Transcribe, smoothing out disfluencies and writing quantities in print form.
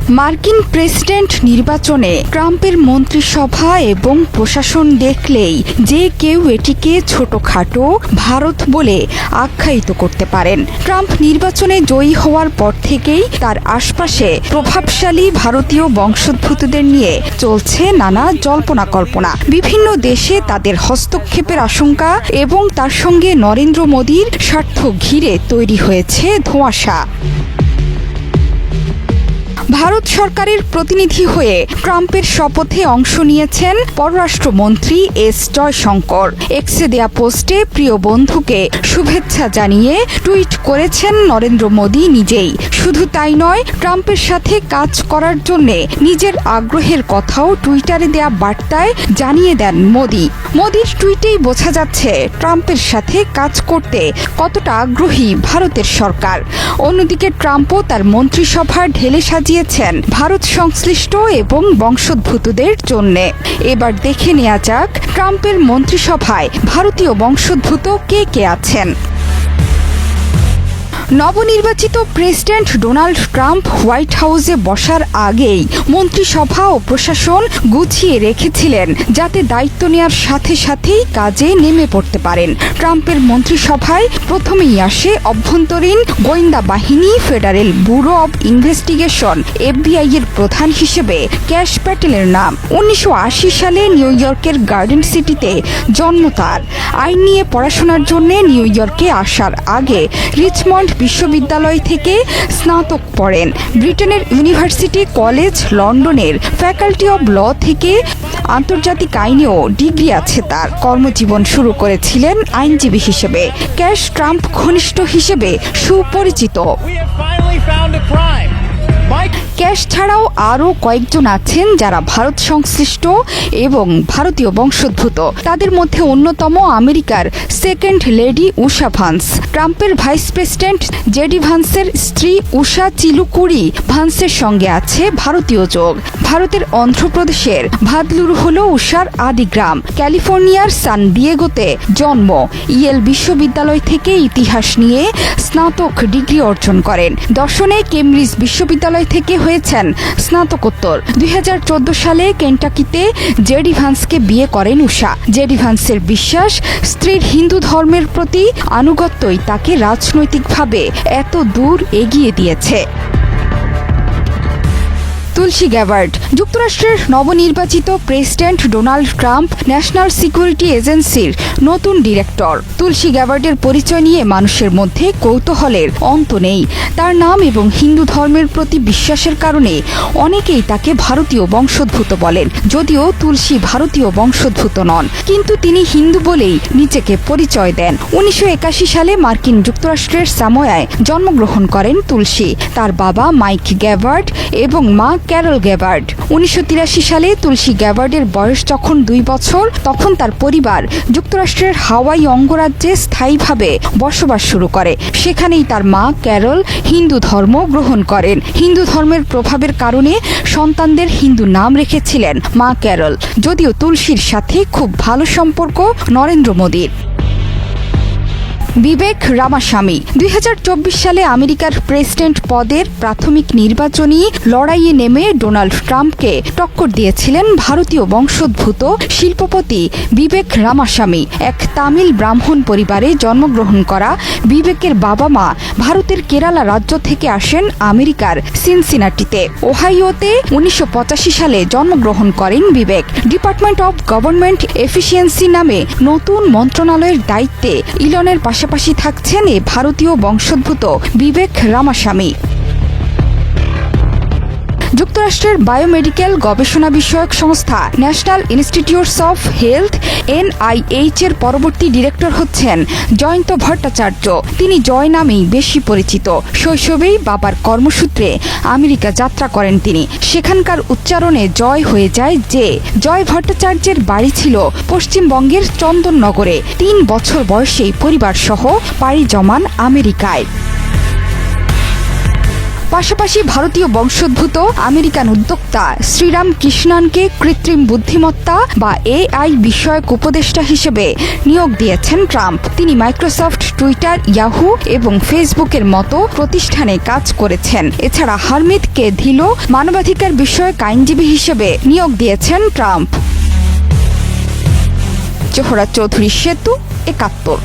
মার্কিন প্রেসিডেন্ট নির্বাচনে ট্রাম্পের মন্ত্রিসভা এবং প্রশাসন দেখলেই যে কেউ এটিকে ছোটখাটো ভারত বলে আখ্যায়িত করতে পারেন। ট্রাম্প নির্বাচনে জয়ী হওয়ার পর থেকেই তার আশপাশে প্রভাবশালী ভারতীয় বংশোদ্ভূতদের নিয়ে চলছে নানা জল্পনা কল্পনা। বিভিন্ন দেশে তাদের হস্তক্ষেপের আশঙ্কা এবং তার সঙ্গে নরেন্দ্র মোদীর স্বার্থ ঘিরে তৈরি হয়েছে ধোঁয়াশা। ভারত সরকারের প্রতিনিধি হয়ে ট্রাম্পের শপথে অংশ নিয়েছেন পররাষ্ট্রমন্ত্রী এস জয়শঙ্কর। এক্সে দেয়া পোস্টে প্রিয় বন্ধুকে শুভেচ্ছা জানিয়ে টুইট করেছেন নরেন্দ্র মোদী নিজেই। শুধু তাই নয়, ট্রাম্পের সাথে কাজ করার জন্য নিজের আগ্রহের কথাও টুইটারে দেয়া বার্তায় জানিয়ে দেন মোদী। মোদীর টুইটেই বোঝা যাচ্ছে ট্রাম্পের সাথে কাজ করতে কতটা আগ্রহী ভারতের সরকার। অন্যদিকে ট্রাম্পও তার মন্ত্রিসভা ঢেলে সাজিয়েছেন ভারত সংশ্লিষ্ট এবং বংশোদ্ভূতদের জন্য। এবার দেখে নেওয়া যাক ট্রাম্পের মন্ত্রিসভায় ভারতীয় বংশোদ্ভূত কে কে আছেন। নবনির্বাচিত প্রেসিডেন্ট ডোনাল্ড ট্রাম্প হোয়াইট হাউসে বসার আগেই মন্ত্রিসভা ও প্রশাসন গুছিয়ে রেখেছিলেন যাতে দায়িত্ব নেওয়ার সাথে সাথেই কাজে নেমে পড়তে পারেন। ট্রাম্পের মন্ত্রিসভায় প্রথমেই আসে অভ্যন্তরীণ গোয়েন্দা বাহিনী federal bureau of investigation FBI এর প্রধান হিসেবে ক্যাশ প্যাটেলের নাম। 1980 সালে নিউ ইয়র্কের গার্ডেন সিটিতে জন্ম তার। আইন নিয়ে পড়াশোনার জন্য নিউ ইয়র্কে আসার আগে রিচমন্ড বিশ্ববিদ্যালয় থেকে স্নাতক পড়েন। ব্রিটেনের ইউনিভার্সিটি কলেজ লন্ডনের ফ্যাকাল্টি অব ল থেকে আন্তর্জাতিক আইনেও ডিগ্রি আছে তার। কর্মজীবন শুরু করেছিলেন আইনজীবী হিসেবে। ক্যাশ ট্রাম্প ঘনিষ্ঠ হিসেবে সুপরিচিত। ক্যাশ ছাড়াও আরও কয়েকজন আছেন যারা ভারত সংশ্লিষ্ট এবং ভারতীয় বংশোদ্ভূত। তাদের মধ্যে অন্যতম আমেরিকার সেকেন্ড লেডি উষা ভান্স। ট্রাম্পের ভাইস প্রেসিডেন্ট জেডি ভান্সের স্ত্রী উষা চিলুকুরি ভান্সের সঙ্গে আছে ভারতীয় যোগ। ভারতের অন্ধ্রপ্রদেশের ভাদলুরু হল উষার আদি গ্রাম। ক্যালিফোর্নিয়ার সান ডিয়েগোতে জন্ম। ইয়েল বিশ্ববিদ্যালয় থেকে ইতিহাস নিয়ে স্নাতক ডিগ্রি অর্জন করেন। দর্শনে কেমব্রিজ বিশ্ববিদ্যালয় থেকে হয়েছেন স্নাতকোত্তর। 2014 সালে কেন্টাকিতে জেডি ভান্সকে বিয়ে করেন উষা। জেডি ভান্সের বিশ্বাস, স্ত্রীর হিন্দু ধর্মের প্রতি আনুগত্যই তাকে রাজনৈতিকভাবে এত দূর এগিয়ে দিয়েছে। তুলসী গ্যাবার্ড। যুক্তরাষ্ট্রের নবনির্বাচিত president Donald Trump national security এজেন্সির নতুন ডিরেক্টর। তুলসী গ্যাবার্ডের পরিচয় নিয়ে মানুষের মধ্যে কৌতূহলের অন্ত নেই। তার নাম এবং হিন্দু ধর্মের প্রতি বিশ্বাসের কারণে অনেকেই তাকে ভারতীয় বংশোদ্ভূত বলেন, যদিও তুলসী ভারতীয় বংশোদ্ভূত নন, কিন্তু তিনি হিন্দু বলেই নিজেকে পরিচয় দেন। 1981 সালে মার্কিন যুক্তরাষ্ট্রের সামোয়ায় জন্মগ্রহণ করেন তুলসী। তার বাবা মাইক গ্যাবার্ড এবং মা ক্যারল গ্যাবার্ড। 1983 সালে তুলসী গ্যাবার্ডের বয়স যখন 2 বছর, তখন তার পরিবার যুক্তরাষ্ট্রের হাওয়াই অঙ্গরাজ্যে স্থায়ীভাবে বসবাস শুরু করে। সেখানেই তার মা ক্যারল হিন্দু ধর্ম গ্রহণ করেন। হিন্দু ধর্মের প্রভাবের কারণে সন্তানদের হিন্দু নাম রেখেছিলেন মা ক্যারল, যদিও তুলসীর সাথে খুব ভালো সম্পর্ক নরেন্দ্র মোদীর। বিবেক রামাস্বামী। 2024 সালে আমেরিকার প্রেসিডেন্ট পদের প্রাথমিক নির্বাচনী লড়াইয়ে নেমে ডোনাল্ড ট্রাম্পকে টক্কর দিয়েছিলেন ভারতীয় বংশোদ্ভূত শিল্পপতি বিবেক রামাস্বামী। এক তামিল ব্রাহ্মণ পরিবারে জন্মগ্রহণ করা বিবেকের বাবা মা ভারতের কেরালা রাজ্য থেকে আসেন আমেরিকার সিনসিনাটিতে। ওহাইওতে 1985 সালে জন্মগ্রহণ করেন বিবেক। ডিপার্টমেন্ট অব গভর্নমেন্ট এফিসিয়েন্সি নামে নতুন মন্ত্রণালয়ের দায়িত্বে ইলনের পাশাপাশি থাকছেন এ ভারতীয় বংশোদ্ভূত বিবেক রামাস্বামী। যুক্তরাষ্ট্রের বায়োমেডিক্যাল গবেষণা বিষয়ক সংস্থা national institutes of health NIH এর পরবর্তী ডিরেক্টর হচ্ছেন জয়ন্ত ভট্টাচার্য। তিনি জয় নামেই বেশি পরিচিত। শৈশবেই বাবার কর্মসূত্রে আমেরিকা যাত্রা করেন তিনি। সেখানকার উচ্চারণে জয় হয়ে যায় যে। জয় ভট্টাচার্যের বাড়ি ছিল পশ্চিমবঙ্গের চন্দননগরে। 3 বছর বয়সেই পরিবার সহ পাড়ি জমান আমেরিকায়। পাশাপাশি ভারতীয় বংশোদ্ভূত আমেরিকান উদ্যোক্তা শ্রীরাম কৃষ্ণানকে কৃত্রিম বুদ্ধিমত্তা বা AI বিষয়ক উপদেষ্টা হিসেবে নিয়োগ দিয়েছেন ট্রাম্প। তিনি মাইক্রোসফট, টুইটার, ইয়াহু এবং ফেসবুকের মতো প্রতিষ্ঠানে কাজ করেছেন। এছাড়া হারমিত কে ধিলো মানবাধিকার বিষয়ক আইনজীবী হিসেবে নিয়োগ দিয়েছেন ট্রাম্প। জোহরা চৌধুরী, সেতু, ৭১।